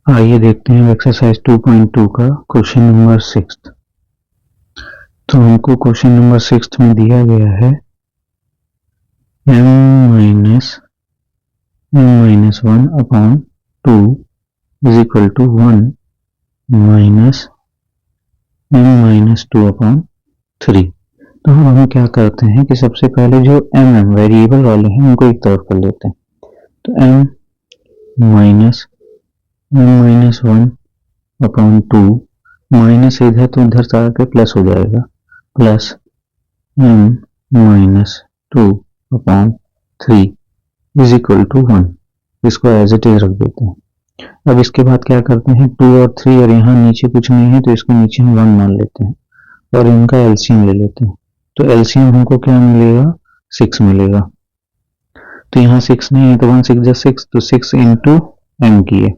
आइए देखते हैं एक्सरसाइज 2.2 का क्वेश्चन नंबर 6। तो हमको क्वेश्चन नंबर 6 में दिया गया है m-1 upon 2 is equal to 1 minus m-2 upon 3। तो हम क्या करते हैं कि सबसे पहले जो m वेरिएबल वाले हैं उनको एक तरफ कर लेते हैं। तो m-1 अपॉन 2 माइनस इधर तो इधर से आके प्लस हो जाएगा, plus m-2 upon 3 is equal to 1। इसको एज इट इज रख देते हैं। अब इसके बाद क्या करते हैं, 2 और 3 और यहाँ नीचे कुछ नहीं है तो इसको नीचे हम 1 मान लेते हैं और इनका एलसीएम ले लेते हैं। तो एलसीएम हमको क्या मिलेगा, 6 मिलेगा। तो यहाँ 6 नहीं है तो 1 6 6, तो 6 इंटू एम किए,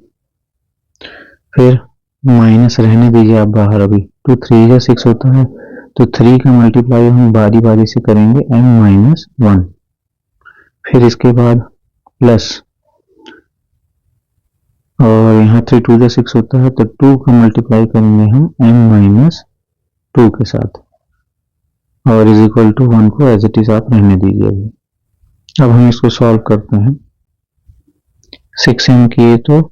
फिर माइनस रहने दीजिए आप बाहर। अभी 2 3 6 होता है तो 3 का मल्टीप्लाई हम बारी बारी से करेंगे m-1, फिर इसके बाद प्लस, और यहाँ 3 2 6 होता है तो 2 का मल्टीप्लाई करेंगे हम m-2 के साथ, और इज इक्वल टू 1 को एज इट इज आप रहने दीजिए। अब हम इसको सॉल्व करते हैं। 6m किए तो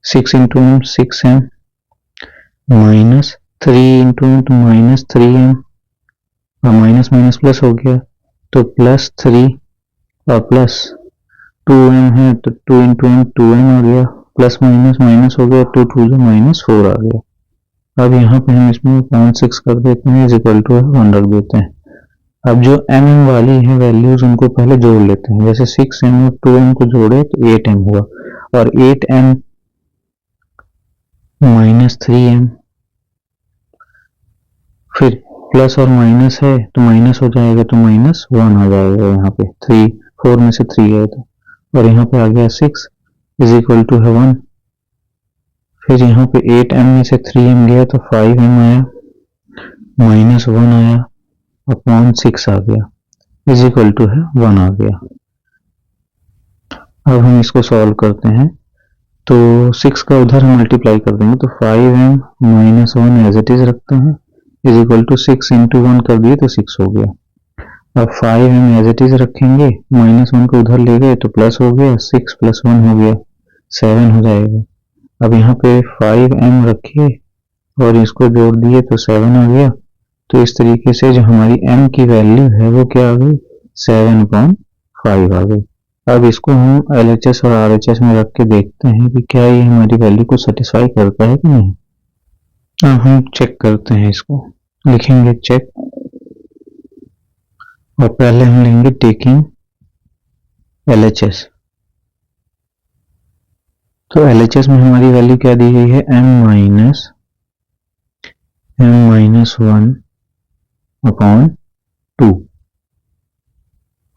6 into M 6m, minus 3 into M तो माइनस 3m, और माइनस माइनस प्लस हो गया तो प्लस 3, और प्लस 2m है तो 2 इंटू एम 2m आ गया, प्लस माइनस माइनस हो गया, 2 2 माइनस 4 आ गया। अब यहाँ पे हम इसमें 0.6 कर देते हैं, इज इक्वल टू 1 रख देते हैं। अब जो m वाली है वैल्यूज उनको पहले जोड़ लेते हैं। जैसे 6m और 2m को जोड़े तो 8m हुआ, और 8m माइनस 3m, फिर प्लस और माइनस है तो माइनस हो जाएगा तो माइनस 1 आ जाएगा। यहाँ पे 3 4 में से 3 है तो, और यहाँ पे आ गया 6 इज इक्वल टू है 1। फिर यहाँ पे 8m में से 3m गया तो 5m आया, माइनस 1 आया, अपॉन 6 आ गया, इज इक्वल टू है 1 आ गया। अब हम इसको सॉल्व करते हैं तो 6 का उधर हम मल्टीप्लाई कर देंगे तो 5m minus 1 as it is रखते हैं, इज इक्वल टू 6 इंटू 1 कर दिए तो 6 हो गया। अब 5m एज इट इज रखेंगे, माइनस 1 को उधर ले गए तो प्लस हो गया, 6 प्लस 1 हो गया 7 हो जाएगा। अब यहाँ पे 5m रखिए और इसको जोड़ दिए तो 7 आ गया। तो इस तरीके से जो हमारी m की वैल्यू है वो क्या आ गई, 7/5 आ गई। अब इसको हम LHS और RHS में रख के देखते हैं कि क्या ये हमारी वैल्यू को सेटिस्फाई करता है कि नहीं। अब हम चेक करते हैं, इसको लिखेंगे चेक, और पहले हम लेंगे टेकिंग LHS। तो LHS में हमारी वैल्यू क्या दी गई है, m-1 अपॉन 2,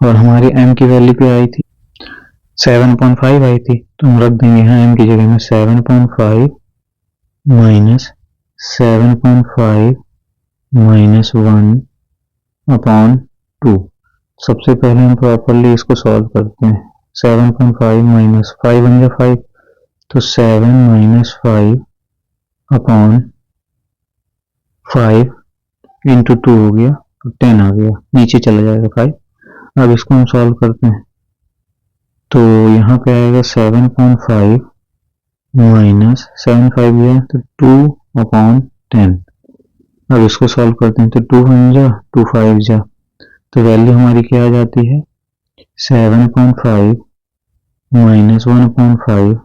और हमारी m की वैल्यू क्या आई थी, 7/5 आई थी। तो हम रख देंगे यहाँ m की जगह में 7/5 माइनस 7/5 माइनस 1 अपॉन 2। सबसे पहले हम प्रॉपरली इसको सॉल्व करते हैं। 7/5 माइनस 5 बन गया 5, तो 7 माइनस 5 अपॉन 5 इंटू 2 हो गया तो 10 आ गया, नीचे चला जाएगा 5। अब इसको हम सॉल्व करते हैं तो यहाँ पे आएगा 7/5 माइनस 7/5 गया तो 2 अपॉन 10। अब इसको सॉल्व करते हैं तो 2 बन जा 2 5 जा, तो वैल्यू हमारी क्या आ जाती है, 7/5 माइनस 1/5,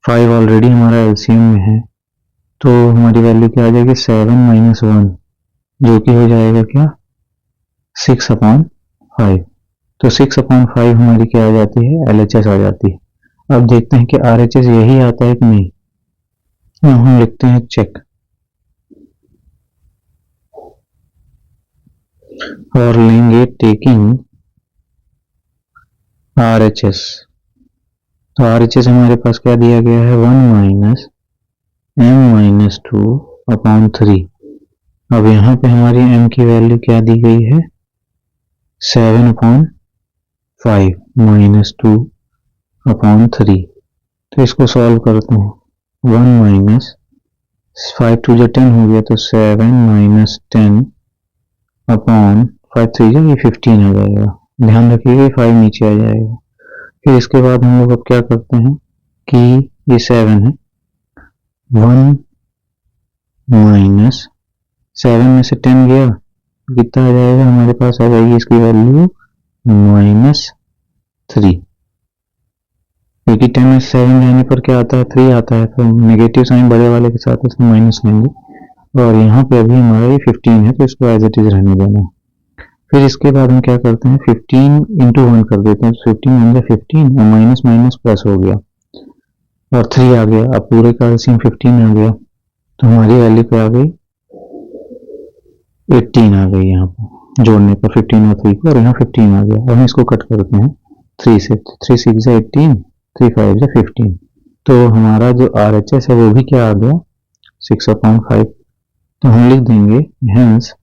5 ऑलरेडी हमारा एलसीएम में है तो हमारी वैल्यू क्या आ जाएगी, 7 माइनस 1, जो कि हो जाएगा क्या, 6/5। तो 6/5 हमारी क्या आ जाती है, LHS आ जाती है। अब देखते हैं कि RHS यही आता है कि नहीं। हम लिखते हैं चेक, और लेंगे टेकिंग RHS। तो RHS हमारे पास क्या दिया गया है, 1 माइनस m-2 अपॉन 3। अब यहाँ पे हमारी m की वैल्यू क्या दी गई है, 7/5 माइनस 2 अपॉन 3। तो इसको सॉल्व करते हैं। 1 माइनस 5 टू जो 10 हो गया, तो 7 माइनस 10 अपॉन 5 3 जो ये 15 आ जाएगा। ध्यान रखिएगा 5 नीचे आ जाएगा। फिर इसके बाद हम लोग अब क्या करते हैं कि ये 7 है, 1 माइनस 7 में से 10 गया, कितना आ जाएगा हमारे पास, आ जाएगी इसकी वैल्यू -3, क्योंकि 10 में 7 जाने पर क्या आता है, 3 आता है, तो नेगेटिव साइन बड़े वाले के साथ इसमें माइनस लेंगे। और यहाँ पे अभी हमारा ये 15 है, तो इसको एज इट इज रहने देना। फिर इसके बाद हम क्या करते हैं, 15 इंटू 1 कर देते हैं, तो 15 × 15 और माइनस माइनस प्लस हो गया और 3 आ गया। अब पूरे का एलसीएम 15 आ गया, तो हमारी वैल्यू पे आ गई 18 आ गई। यहाँ पर जोड़ने पर 15 और 3 को, और यहाँ 15 आ गया। और हम इसको कट करते हैं 3 से, 3 6 18, 3 5 15। तो हमारा जो RHS है वो भी क्या आ गया, 6/5। तो हम लिख देंगे hence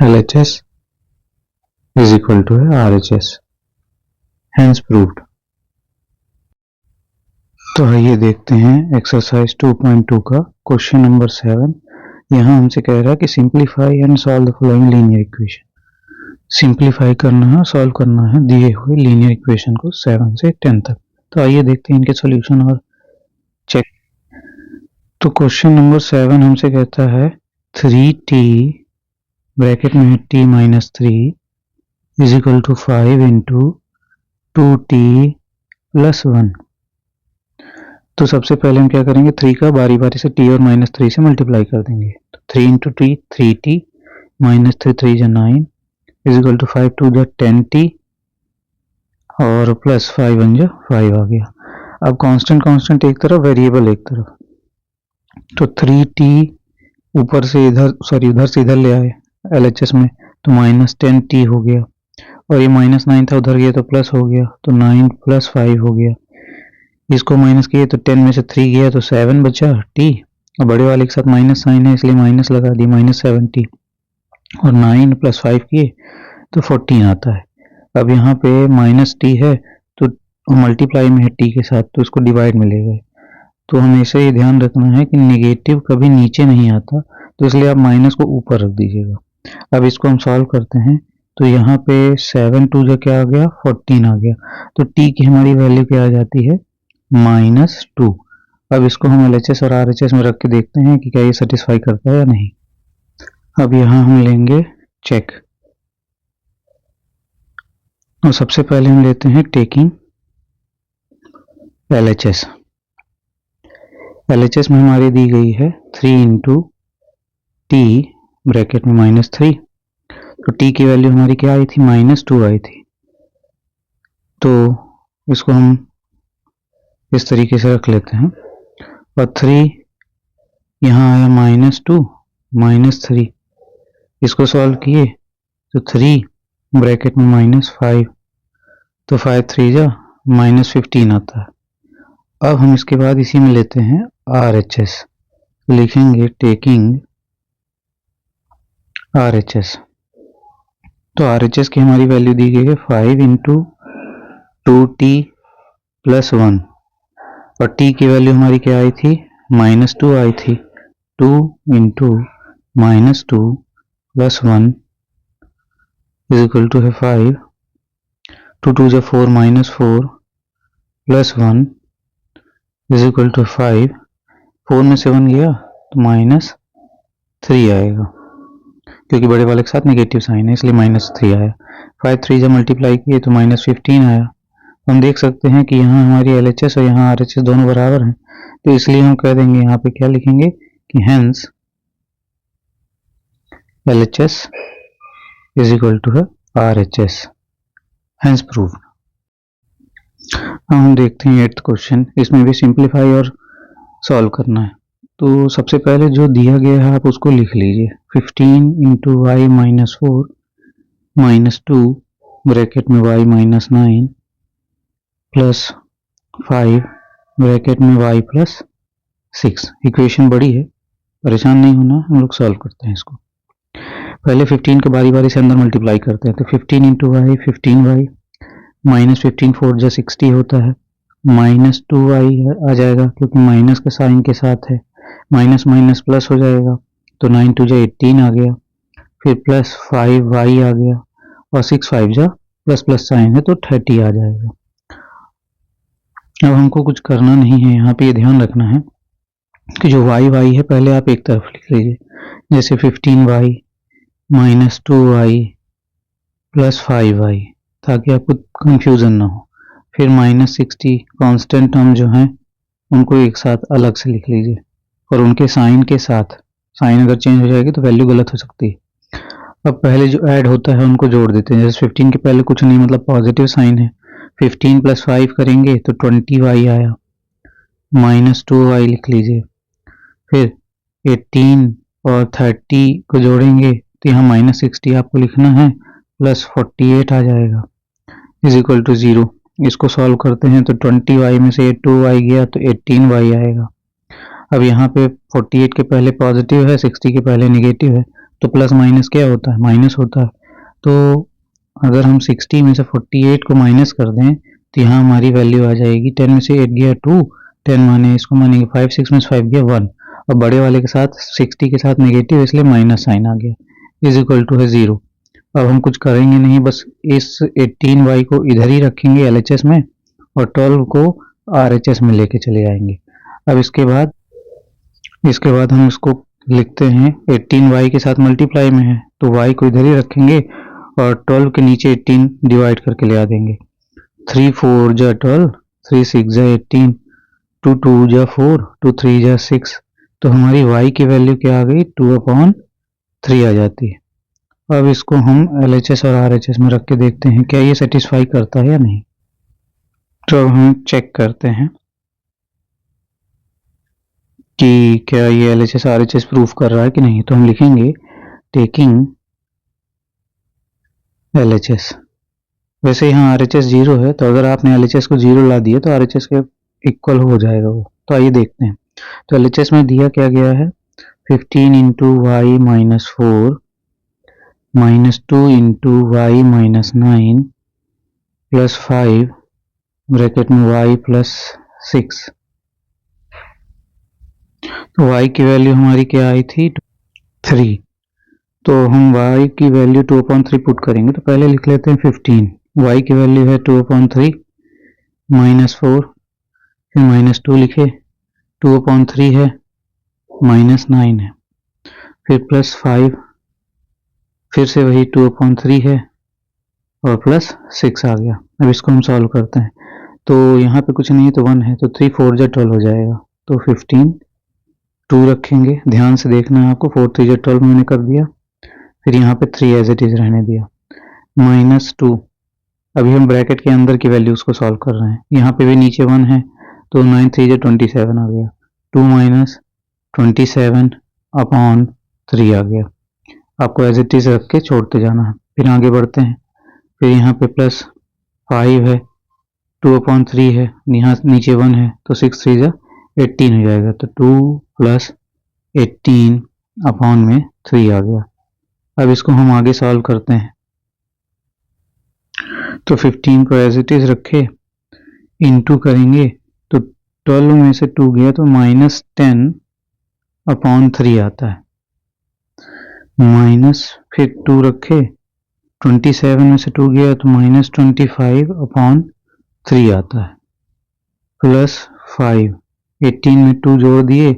LHS is equal to है RHS, हेंस प्रूव्ड। तो आइए देखते हैं एक्सरसाइज 2.2 का क्वेश्चन नंबर 7। यहाँ हमसे कह रहा है कि simplify and solve the following linear equation. Simplify करना है, सॉल्व करना है दिए हुए लीनियर इक्वेशन को 7 से 10 तक। तो आइए देखते हैं इनके सॉल्यूशन और चेक। तो क्वेश्चन नंबर 7 हमसे कहता है 3t ब्रैकेट में t minus 3 is equal to 5 into 2t plus 1। तो सबसे पहले हम क्या करेंगे, 3 का बारी बारी से t और -3 से मल्टीप्लाई कर देंगे। तो 3 इंटू टी 3t माइनस 3 3 जा 9 इज इक्वल टू 5 2 जा 10t और प्लस 5 1 जा 5 आ गया। अब कांस्टेंट कांस्टेंट एक तरफ, वेरिएबल एक तरफ। तो 3t ऊपर से इधर, सॉरी उधर से इधर ले आए LHS में, तो -10t हो गया। और ये -9 था, उधर गया तो प्लस हो गया, तो 9 प्लस 5 हो गया। इसको माइनस किए तो 10 में से 3 गया तो 7 बचा t, और बड़े वाले के साथ माइनस साइन है इसलिए माइनस लगा दी, -7t। और 9 प्लस 5 किए तो 14 आता है। अब यहाँ पे -t है तो मल्टीप्लाई में है t के साथ, तो इसको डिवाइड में ले गए। तो हमेशा ये ध्यान रखना है कि नेगेटिव कभी नीचे नहीं आता, तो इसलिए आप माइनस को ऊपर रख दीजिएगा। अब इसको हम सॉल्व करते हैं, तो यहाँ पे 7 2 जो क्या आ गया, 14 आ गया। तो t की हमारी वैल्यू क्या आ जाती है, -2। अब इसको हम LHS और RHS में रख के देखते हैं कि क्या ये सेटिस्फाई करता है या नहीं। अब यहाँ हम लेंगे चेक, और सबसे पहले हम लेते हैं टेकिंग LHS। LHS में हमारी दी गई है 3 इंटू टी ब्रैकेट में -3। तो t की वैल्यू हमारी क्या आई थी, -2 आई थी। तो इसको हम इस तरीके से रख लेते हैं। और 3 यहाँ आया -2 -3, इसको सॉल्व किए तो 3 ब्रैकेट में -5, तो 5 3 जा -15 आता है। अब हम इसके बाद इसी में लेते हैं RHS, लिखेंगे टेकिंग RHS। तो RHS की हमारी वैल्यू दी गई है 5 इंटू 2t प्लस 1, और t की वैल्यू हमारी क्या आई थी, -2 आई थी। 2 into -2 plus 1 is equal to है 5, 2 2 जा 4 -4 प्लस 1 इज इक्वल टू 5। 4 में से 1 गया तो -3 आएगा, क्योंकि बड़े वाले के साथ नेगेटिव साइन है इसलिए -3 आया। 5 3 जब मल्टीप्लाई किए तो -15 आया। हम देख सकते हैं कि यहाँ हमारी LHS और यहाँ RHS दोनों बराबर हैं, तो इसलिए हम कह देंगे यहाँ पे क्या लिखेंगे कि hence LHS is equal to है RHS, हेंस प्रूव्ड। हम देखते हैं 8th क्वेश्चन। इसमें भी सिंप्लीफाई और सॉल्व करना है। तो सबसे पहले जो दिया गया है आप उसको लिख लीजिए। 15 इंटू वाई माइनस 4 -2 ब्रैकेट में y -9 प्लस 5 ब्रैकेट में y प्लस 6। इक्वेशन बड़ी है, परेशान नहीं होना, हम लोग सॉल्व करते हैं इसको। पहले 15 के बारी बारी से अंदर मल्टीप्लाई करते हैं। तो 15 इंटू वाई 15y, -15 4 जा 60 होता है, -2y आ जाएगा क्योंकि माइनस के साइन के साथ है, माइनस माइनस प्लस हो जाएगा तो 9 2 जा 18 आ गया, फिर प्लस 5y आ गया और 6 5 जा प्लस प्लस साइन है तो 30 आ जाएगा। अब हमको कुछ करना नहीं है, यहाँ पे ये ध्यान रखना है कि जो y है पहले आप एक तरफ लिख लीजिए, जैसे 15y minus 2y plus 5y, ताकि आपको कंफ्यूजन ना हो। फिर -60 कांस्टेंट टर्म जो हैं उनको एक साथ अलग से लिख लीजिए और उनके साइन के साथ, साइन अगर चेंज हो जाएगी तो वैल्यू गलत हो सकती है। अब पहले जो ऐड होता है उनको जोड़ देते हैं, जैसे 15 के पहले कुछ नहीं मतलब पॉजिटिव साइन है, 15 + 5 करेंगे तो 20y आया, -2y लिख लीजिए। फिर 18 और 30 को जोड़ेंगे तो यहाँ -60 आपको लिखना है प्लस 48 आ जाएगा इज इक्वल टू 0। इसको सॉल्व करते हैं तो 20y में से 2y गया तो 18y आएगा। अब यहाँ पे 48 के पहले पॉजिटिव है, 60 के पहले नेगेटिव है, तो प्लस माइनस क्या होता है, माइनस होता है। तो अगर हम 60 में से 48 को माइनस कर दें तो यहाँ हमारी वैल्यू आ जाएगी 10 में से 8 गया 2, 10 माने इसको मानेंगे 5, 6 में से 5 गया 1 और बड़े वाले के साथ 60 के साथ नेगेटिव इसलिए माइनस साइन आ गया इज इक्वल टू है 0। अब हम कुछ करेंगे नहीं, बस इस 18y को इधर ही रखेंगे LHS में और 12 को RHS में लेके चले जाएंगे। अब इसके बाद हम इसको लिखते हैं 18y के साथ मल्टीप्लाई में है तो y को इधर ही रखेंगे और 12 के नीचे 18 डिवाइड करके ले आ देंगे। 3 4 जा 12, 3 6 जा 18, 2 2 जा 4, 2 3 जा 6, तो हमारी y की वैल्यू क्या आ गई 2/3 आ जाती है। अब इसको हम LHS और RHS में रख के देखते हैं क्या ये सेटिस्फाई करता है या नहीं। तो हम चेक करते हैं कि क्या ये LHS RHS प्रूफ कर रहा है कि नहीं। तो हम लिखेंगे टेकिंग LHS, वैसे यहाँ RHS 0 है तो अगर आपने LHS को 0 ला दिया तो RHS के इक्वल हो जाएगा वो। तो आइए देखते हैं। तो LHS में दिया क्या गया है 15 into Y minus 4 -2 into Y minus 9 plus 5 bracket में y प्लस 6। तो y की वैल्यू हमारी क्या आई थी 3, तो हम y की वैल्यू 2/3 पुट करेंगे। तो पहले लिख लेते हैं 15, y की वैल्यू है 2/3 -4, फिर -2 लिखे, 2/3 है -9 है, फिर प्लस 5, फिर से वही 2/3 है और प्लस 6 आ गया। अब इसको हम सॉल्व करते हैं तो यहाँ पे कुछ नहीं है तो 1 है तो 3 4 जा 12 हो जाएगा। तो 15 2 रखेंगे, ध्यान से देखना है आपको, 4 3 जा 12 मैंने कर दिया, फिर यहाँ पे 3 एज इट इज रहने दिया, -2। अभी हम ब्रैकेट के अंदर की वैल्यूज को सॉल्व कर रहे हैं, यहाँ पे भी नीचे 1 है तो 9 3 जा 27 आ गया, 2 -27/3 आ गया। आपको एज इट इज रख के छोड़ते जाना है। फिर आगे बढ़ते हैं, फिर यहाँ पे प्लस 5 है, 2/3 है, यहाँ नीचे 1 है तो 6 3 जा 18 हो जाएगा, तो 2 + 18/3 आ गया। अब इसको हम आगे सॉल्व करते हैं तो 15 को एज इट इज रखे, इनटू करेंगे तो 12 में से 2 गया तो -10/3 आता है, माइनस फिर 2 रखे, 27 में से 2 गया तो -25/3 आता है, प्लस 5, 18 में 2 जोड़ दिए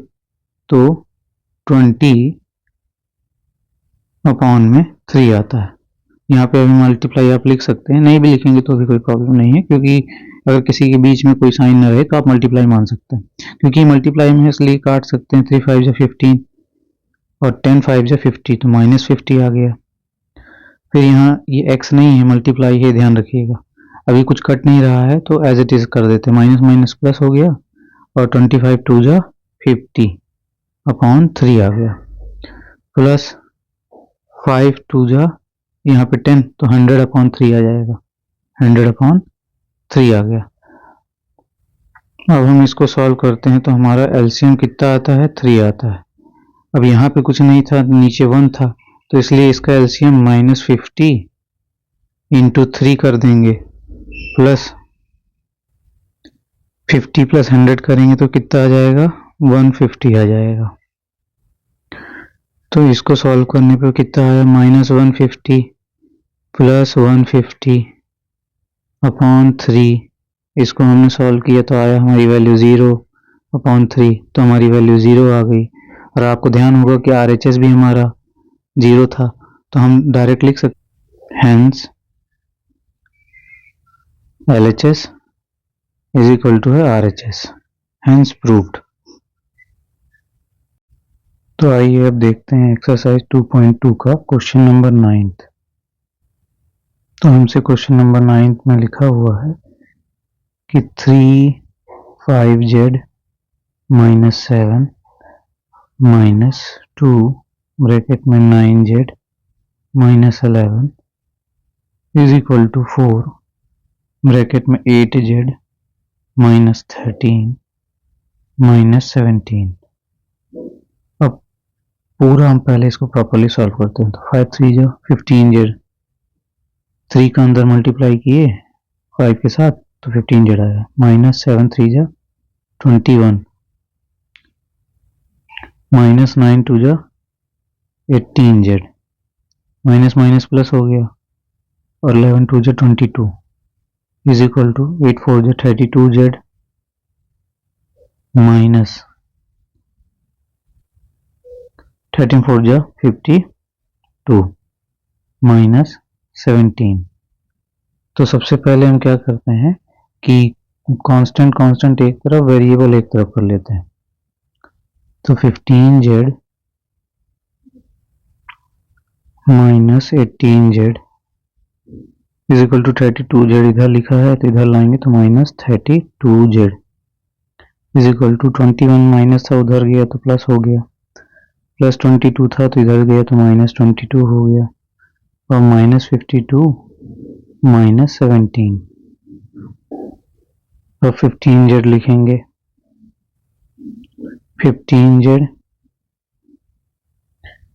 तो 20/3 आता है। यहाँ पे अभी मल्टीप्लाई आप लिख सकते हैं, नहीं भी लिखेंगे तो भी कोई प्रॉब्लम नहीं है, क्योंकि अगर किसी के बीच में कोई साइन न रहे तो आप मल्टीप्लाई मान सकते हैं, क्योंकि मल्टीप्लाई में इसलिए काट सकते हैं 3 5 जा 15 और 10 5 जा 50 तो -50 आ गया। फिर यहाँ ये x नहीं है मल्टीप्लाई है, ध्यान रखिएगा, अभी कुछ कट नहीं रहा है तो एज इट इज कर देते हैं, माइनस माइनस प्लस हो गया और 25 2 जा 50/3 आ गया, प्लस 5 2 जा यहाँ पे 10 तो 100/3 आ जाएगा, 100/3 आ गया। अब हम इसको सॉल्व करते हैं तो हमारा एलसीएम कितना आता है 3 आता है। अब यहाँ पे कुछ नहीं था, नीचे 1 था तो इसलिए इसका एलसीएम -50 इंटू 3 कर देंगे, प्लस 50 प्लस 100 करेंगे तो कितना आ जाएगा, 150 आ जाएगा। तो इसको सॉल्व करने पे कितना आया, -150 प्लस 150 अपॉन 3। इसको हमने सॉल्व किया तो आया हमारी वैल्यू 0/3, तो हमारी वैल्यू 0 आ गई। और आपको ध्यान होगा कि RHS भी हमारा 0 था, तो हम डायरेक्ट लिख सकते hence LHS is equal to है RHS, हैंस प्रूव्ड। तो आइए अब देखते हैं एक्सरसाइज 2.2 का क्वेश्चन नंबर 9। तो हमसे क्वेश्चन नंबर 9 में लिखा हुआ है कि 3 5z -7 -2 ब्रैकेट में 9z -11 is equal to 4 bracket में 8z -13 -17। अब पूरा हम पहले इसको प्रॉपर्ली सॉल्व करते हैं। तो 5 3 जो 15z, 3 का अंदर मल्टीप्लाई किए 5 के साथ तो 15z आया, -7 3 जो 21, -9 2 जो 18z, माइनस माइनस प्लस हो गया और 11 2 जो 22 इज इक्वल टू 8 4 जो 32z माइनस 13 4 जो 52 माइनस 17। तो सबसे पहले हम क्या करते हैं कि कांस्टेंट एक तरफ, वेरिएबल एक तरफ कर लेते हैं। तो 15z minus 18z is equal to 32z इधर लिखा है तो इधर लाएंगे तो -32z is equal to 21 minus था उधर गया तो प्लस हो गया, प्लस 22 था तो इधर गया तो -22 हो गया और -52 -17। और 15z लिखेंगे, 15z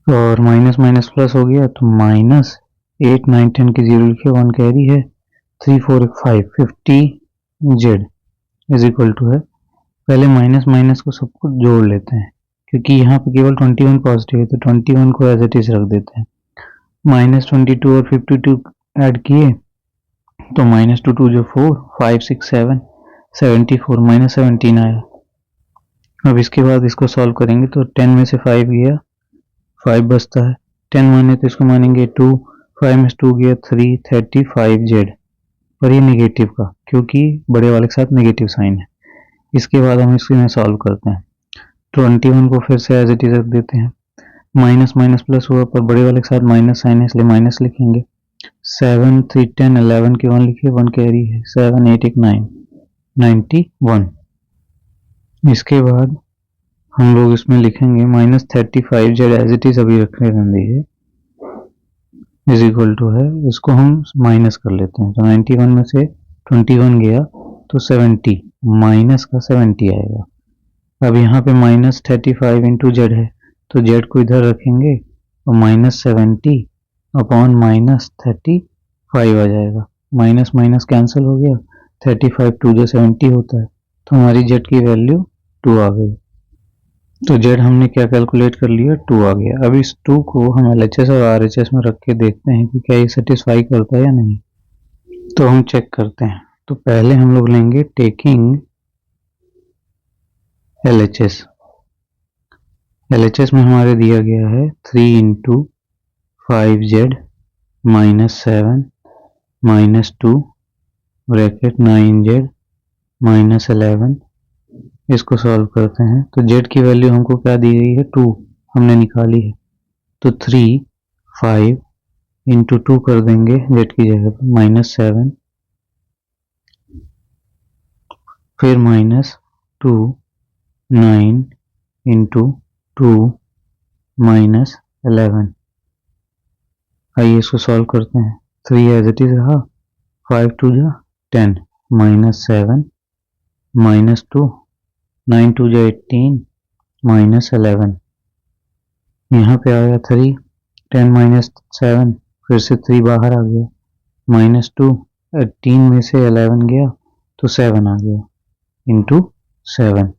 और माइनस माइनस प्लस हो गया तो -8 9 10 की 0 लिखे, 1 कैरी है, 3 4 5 50z इज इक्वल टू है। पहले माइनस माइनस को सब कुछ जोड़ लेते हैं क्योंकि यहाँ पे केवल 21 पॉजिटिव है तो 21 को एज इट इज रख देते हैं। -22 और 52 ऐड किए तो -2 2 जो 4 5 6 7 74 -17 आया। अब इसके बाद इसको सॉल्व करेंगे तो 10 में से 5 गया 5 बचता है, 10 माने तो इसको मानेंगे 2, 5 में से 2 गया 3 35z पर ये नेगेटिव का क्योंकि बड़े वाले के साथ नेगेटिव साइन है। इसके बाद हम इसको सॉल्व करते हैं, 21 को फिर से एज इट इज रख देते हैं, माइनस माइनस प्लस हुआ पर बड़े वाले के साथ माइनस साइन है इसलिए माइनस लिखेंगे, 7 3 10 11 के 1 लिखे, 1 कैरी है, 7 8 1 9 91। इसके बाद हम लोग इसमें लिखेंगे -35z एज इट इज अभी रखने देंगे इज इक्वल टू है, इसको हम माइनस कर लेते हैं तो 91 में से 21 गया तो 70 माइनस का 70 आएगा। अब यहाँ पे -35 इंटू जेड है तो जेड को इधर रखेंगे और -70 अपॉन -35 आ जाएगा, माइनस माइनस कैंसिल हो गया, 35 2 जो 70 होता है तो हमारी जेड की वैल्यू 2 आ गई। तो जेड हमने क्या कैलकुलेट कर लिया, 2 आ गया। अब इस 2 को हम LHS और RHS में रख के देखते हैं कि क्या ये सेटिस्फाई करता है या नहीं। तो हम चेक करते हैं। तो पहले हम लोग लेंगे टेकिंग LHS। LHS में हमारे दिया गया है 3 इंटू 5z -7 -2 ब्रैकेट 9z -11। इसको सॉल्व करते हैं तो z की वैल्यू हमको क्या दी गई है, 2 हमने निकाली है तो 3 5 इंटू 2 कर देंगे z की जगह पर -7 फिर -2 9 इंटू 2 -11। आइए इसको सॉल्व करते हैं, 3 एज इट इज रहा, 5 2 जा 10 -7 -2 9 2 जा 18 -11। यहाँ पे आ गया 3 10 -7 फिर से 3 बाहर आ गया -2 18 में से 11 गया तो 7 आ गया। इंटू 7,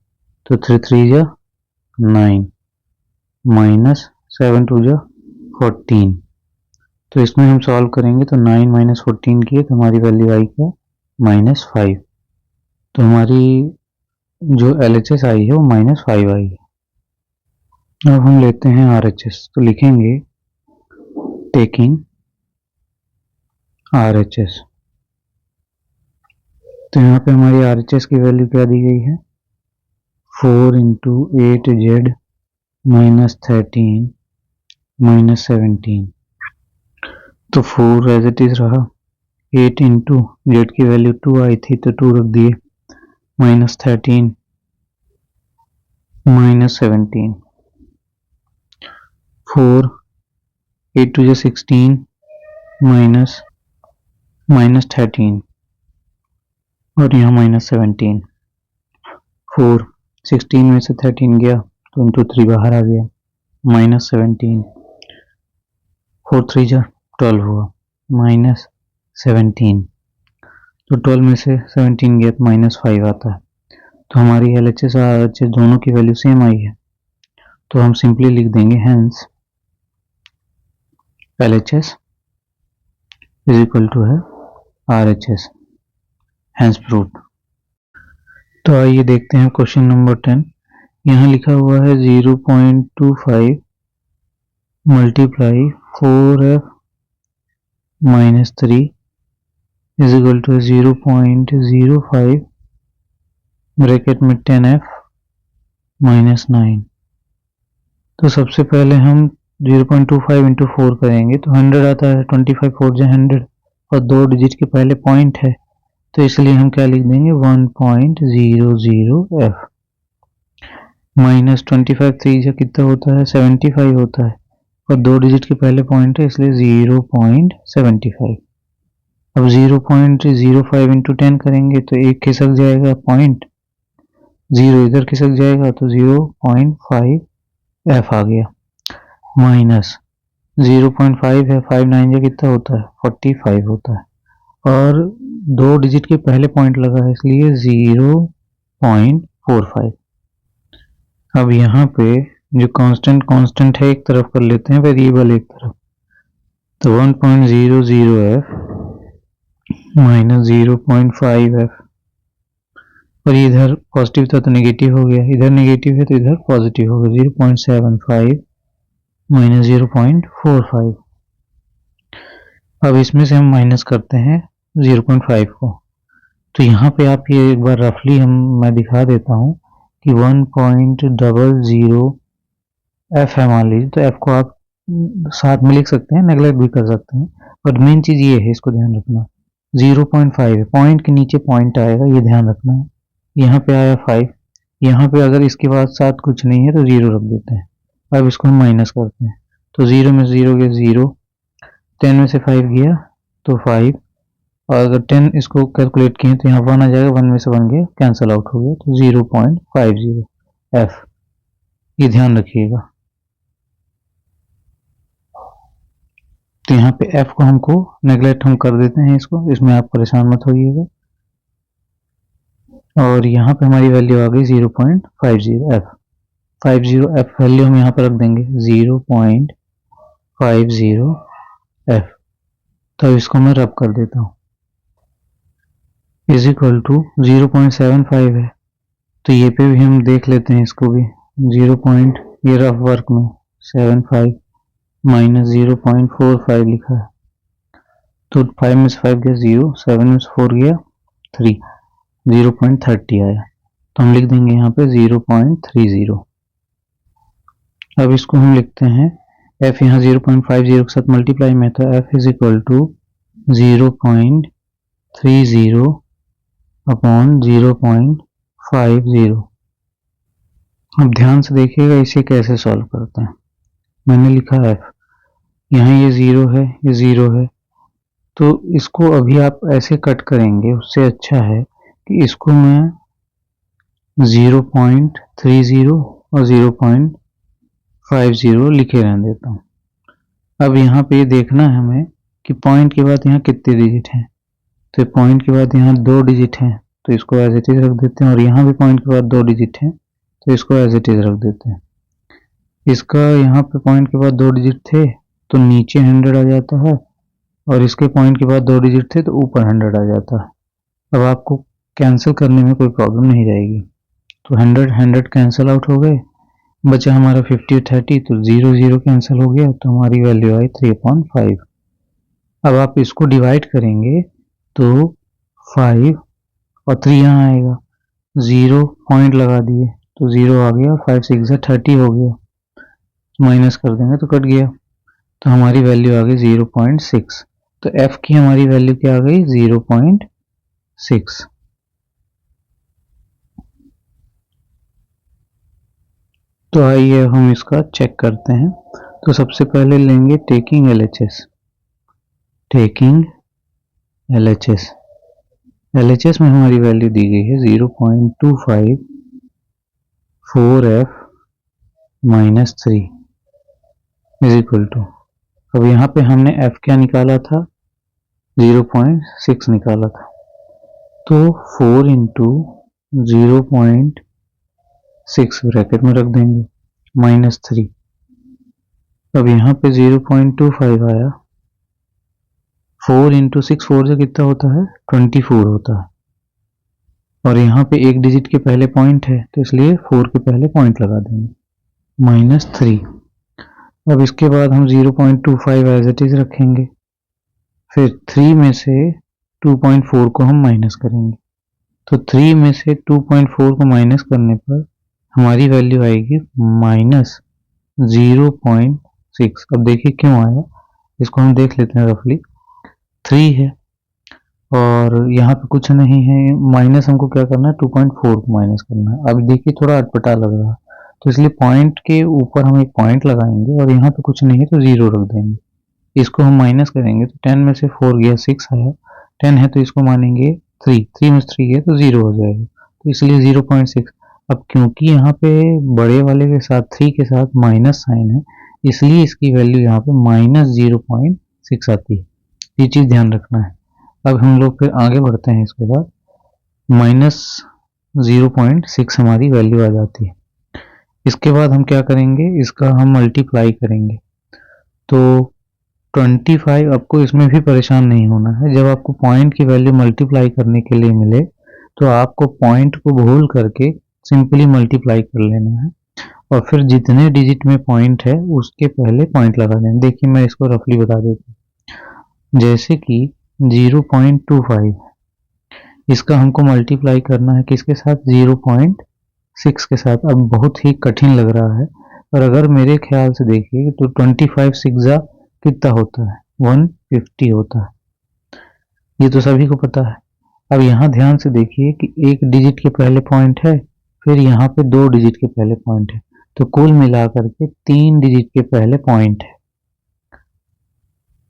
तो 3 3 जा 9 माइनस 7 2 जा 14। तो इसमें हम सॉल्व करेंगे तो 9 माइनस 14 की है तो हमारी वैल्यू आई क्या, -5। तो हमारी जो LHS आई है वो -5 आई है। अब हम लेते हैं RHS, तो लिखेंगे टेकिंग RHS। तो यहाँ पे हमारी RHS की वैल्यू क्या दी गई है, 4 इंटू 8Z -13 -17। तो 4 एज इट इज रहा, 8 इंटू जेड की वैल्यू 2 आई थी तो 2 रख दिए, -13 -17, 4 8 2 16 -13 और यहाँ -17। 4 16 में से 13 गया तो इंटू 3 बाहर आ गया, -17। 4 3 जा 12 हुआ, -17। तो 12 में से 17 गया तो -5 आता है। तो हमारी LHS और RHS दोनों की वैल्यू सेम आई है, तो हम सिंपली लिख देंगे hence LHS is equal to है RHS, हेंस प्रूव्ड। तो आइए देखते हैं क्वेश्चन नंबर 10। यहाँ लिखा हुआ है 0.25 multiply 4f -3 is equal to 0.05 bracket में 10f -9। तो सबसे पहले हम 0.25 इंटू 4 करेंगे तो 100 आता है, 25 4 जा 100 और 2 डिजिट के पहले पॉइंट है तो इसलिए हम क्या लिख देंगे 1.00f -25 3 जा कितना होता है 75 होता है और 2 डिजिट के पहले पॉइंट है इसलिए 0.75। अब 0.05 इंटू 10 करेंगे तो एक खिसक जाएगा पॉइंट, 0 इधर खिसक जाएगा तो 0.5f आ गया, माइनस 0.5 है, 5 9 जा कितना होता है 45 होता है और 2 डिजिट के पहले पॉइंट लगा है इसलिए 0.45। अब यहाँ पे जो कांस्टेंट है एक तरफ कर लेते हैं, वेरिएबल एक तरफ, तो 1.00f -0.5f और इधर पॉजिटिव था तो नेगेटिव हो गया, इधर नेगेटिव है तो इधर पॉजिटिव हो गया, 0.75 -0.45। अब इसमें से हम माइनस करते हैं 0.5 को, तो यहाँ पे आप ये एक बार रफली मैं दिखा देता हूँ कि 1.00f है मान लीजिए, तो f को आप साथ में लिख सकते हैं, नेगलेक्ट भी कर सकते हैं, बट मेन चीज़ ये है, इसको ध्यान रखना 0.5 है, पॉइंट के नीचे पॉइंट आएगा, ये ध्यान रखना है। यहाँ पे आया 5, यहाँ पे अगर इसके बाद साथ कुछ नहीं है तो 0 रख देते हैं। अब इसको हम माइनस करते हैं तो 0 में से 0 गया 0, 10 में से 5 गया तो 5 और अगर 10 इसको कैलकुलेट किए तो यहाँ 1 आ जाएगा, 1 में से 1 गया कैंसिल आउट हो गया तो 0.50f, ये ध्यान रखिएगा। तो यहाँ पे f को हमको नेगलेक्ट हम कर देते हैं, इसको इसमें आप परेशान मत होइएगा और यहाँ पे हमारी वैल्यू आ गई 0.50f। 50f वैल्यू हम यहाँ पर रख देंगे 0.50f। तो इसको मैं रब कर देता हूँ, इज इक्वल टू 0.75 है तो ये पे भी हम देख लेते हैं, इसको भी 0. ये रफ वर्क में 75 माइनस 0.45 लिखा है तो 5 में से 5 गया 0, 7 में से 4 गया 3, 0.30 आया तो हम लिख देंगे यहाँ पे 0.30। अब इसको हम लिखते हैं f यहाँ 0.50 के साथ मल्टीप्लाई में तो f is equal to 0.30 upon 0.50। अब ध्यान से देखिएगा इसे कैसे सॉल्व करते हैं। मैंने लिखा f, यहाँ ये 0 है, ये 0 है, तो इसको अभी आप ऐसे कट करेंगे, उससे अच्छा है कि इसको मैं 0.30 और 0.50 लिखे रहने देता हूँ। अब यहाँ पे देखना है हमें कि पॉइंट के बाद यहाँ कितने डिजिट हैं, तो पॉइंट के बाद यहाँ 2 डिजिट हैं तो इसको एज इट इज रख देते हैं, और यहाँ भी पॉइंट के बाद 2 डिजिट हैं तो इसको एज इट इज रख देते हैं। इसका यहाँ पे पॉइंट के बाद 2 डिजिट थे तो नीचे 100 आ जाता है, और इसके पॉइंट के बाद 2 डिजिट थे तो ऊपर 100 आ जाता है। अब आपको कैंसिल करने में कोई प्रॉब्लम नहीं रहेगी। तो 100 कैंसिल आउट हो गए, बचा हमारा 50 और 30, तो 0 0 कैंसिल हो गया, तो हमारी वैल्यू आई 3/5। अब आप इसको डिवाइड करेंगे तो 5 और 3 यहाँ आएगा, 0 पॉइंट लगा दिए तो 0 आ गया, 5 6 30 हो गया, माइनस कर देंगे तो कट गया, तो हमारी वैल्यू आ गई 0.6। तो f की हमारी वैल्यू क्या आ गई 0.6। तो आइए हम इसका चेक करते हैं। तो सबसे पहले लेंगे taking LHS। Taking LHS, LHS में हमारी वैल्यू दी गई है 0.25 4f minus 3 is equal to, अब यहाँ पे हमने f क्या निकाला था 0.6 निकाला था, तो 4 इंटू 0.6 ब्रैकेट में रख देंगे माइनस 3। अब यहाँ पे 0.25 आया, 4 इंटू 6 4 से कितना होता है 24 होता है, और यहाँ पे एक डिजिट के पहले पॉइंट है तो इसलिए 4 के पहले पॉइंट लगा देंगे माइनस 3। अब इसके बाद हम 0.25 एज इट इज रखेंगे, फिर 3 में से 2.4 को हम माइनस करेंगे, तो 3 में से 2.4 को माइनस करने पर हमारी वैल्यू आएगी माइनस 0.6। अब देखिए क्यों आया, इसको हम देख लेते हैं। रफली 3 है और यहाँ पे कुछ नहीं है, माइनस हमको क्या करना है 2.4 को माइनस करना है। अब देखिए थोड़ा अटपटा लग रहा है, तो इसलिए पॉइंट के ऊपर हम एक पॉइंट लगाएंगे और यहाँ पे कुछ नहीं है तो 0 रख देंगे। इसको हम माइनस करेंगे तो 10 में से 4 गया 6 आया, 10 है तो इसको मानेंगे 3 में से 3 गया तो 0 हो जाएगा, तो इसलिए 0.6। अब क्योंकि यहाँ पे बड़े वाले के साथ 3 के साथ माइनस साइन है, इसलिए इसकी वैल्यू यहाँ पे माइनस 0.6 आती है। ये चीज़ ध्यान रखना है। अब हम लोग फिर आगे बढ़ते हैं, इसके बाद माइनस 0.6 हमारी वैल्यू आ जाती है। इसके बाद हम क्या करेंगे, इसका हम मल्टीप्लाई करेंगे, तो 25। आपको इसमें भी परेशान नहीं होना है, जब आपको पॉइंट की वैल्यू मल्टीप्लाई करने के लिए मिले तो आपको पॉइंट को भूल करके सिंपली मल्टीप्लाई कर लेना है, और फिर जितने डिजिट में पॉइंट है उसके पहले पॉइंट लगा देना। देखिए मैं इसको रफली बता देता हूँ, जैसे कि 0.25 इसका हमको मल्टीप्लाई करना है किसके साथ 0.6 के साथ। अब बहुत ही कठिन लग रहा है, और अगर मेरे ख्याल से देखिए तो 25 6 कितना होता है 150 होता है, ये तो सभी को पता है। अब यहाँ ध्यान से देखिए कि एक डिजिट के पहले पॉइंट है, फिर यहाँ पे 2 डिजिट के पहले पॉइंट है, तो कुल मिलाकर के 3 डिजिट के पहले पॉइंट है।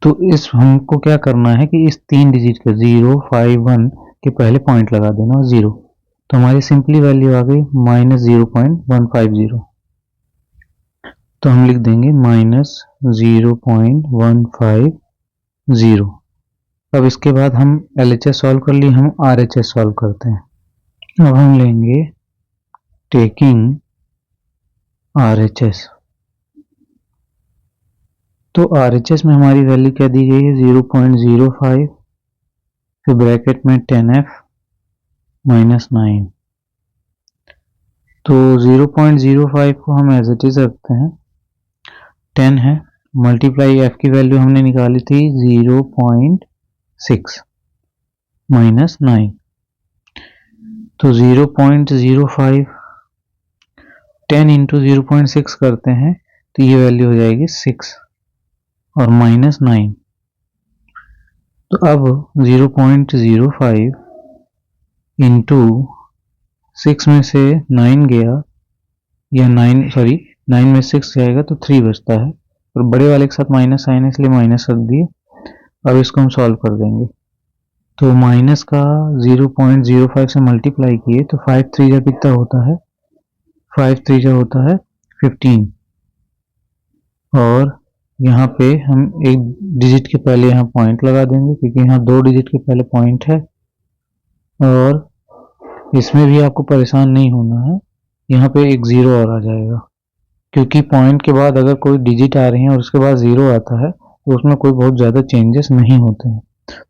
तो इस हमको क्या करना है कि इस 3 डिजिट के 0 5 1 के पहले पॉइंट लगा देना और 0, तो हमारी सिंपली वैल्यू आ गई माइनस 0.150। तो हम लिख देंगे माइनस 0.150। अब इसके बाद हम LHS सॉल्व कर लिए, हम RHS सॉल्व करते हैं। अब हम लेंगे टेकिंग RHS। तो RHS में हमारी वैल्यू क्या दी गई है 0.05, फिर ब्रैकेट में 10f माइनस 9। तो 0.05 को हम एज इट इज रखते हैं, 10 है, मल्टीप्लाई f की वैल्यू हमने निकाली थी 0.6 माइनस 9, तो 0.05 10 इंटू 0.6 करते हैं तो ये वैल्यू हो जाएगी 6 और माइनस 9। तो अब 0.05 इंटू 6 में से 9 गया, या 9 में 6 जाएगा तो 3 बचता है, और बड़े वाले के साथ माइनस साइन है इसलिए माइनस रख दिए। अब इसको हम सॉल्व कर देंगे, तो माइनस का 0.05 से मल्टीप्लाई किए तो 5 3 जा कितना होता है 5 3 जा होता है 15, और यहाँ पे हम एक डिजिट के पहले यहाँ पॉइंट लगा देंगे क्योंकि यहाँ 2 डिजिट के पहले पॉइंट है, और इसमें भी आपको परेशान नहीं होना है, यहाँ पे एक ज़ीरो और आ जाएगा, क्योंकि पॉइंट के बाद अगर कोई डिजिट आ रही है और उसके बाद ज़ीरो आता है तो उसमें कोई बहुत ज़्यादा चेंजेस नहीं होते हैं।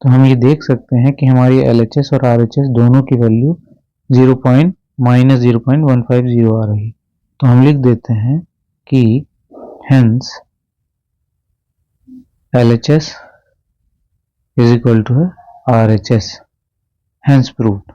तो हम ये देख सकते हैं कि हमारी LHS और RHS दोनों की वैल्यू -0.150 आ रही। तो हम लिख देते हैं कि hence LHS is equal to RHS, hence proved।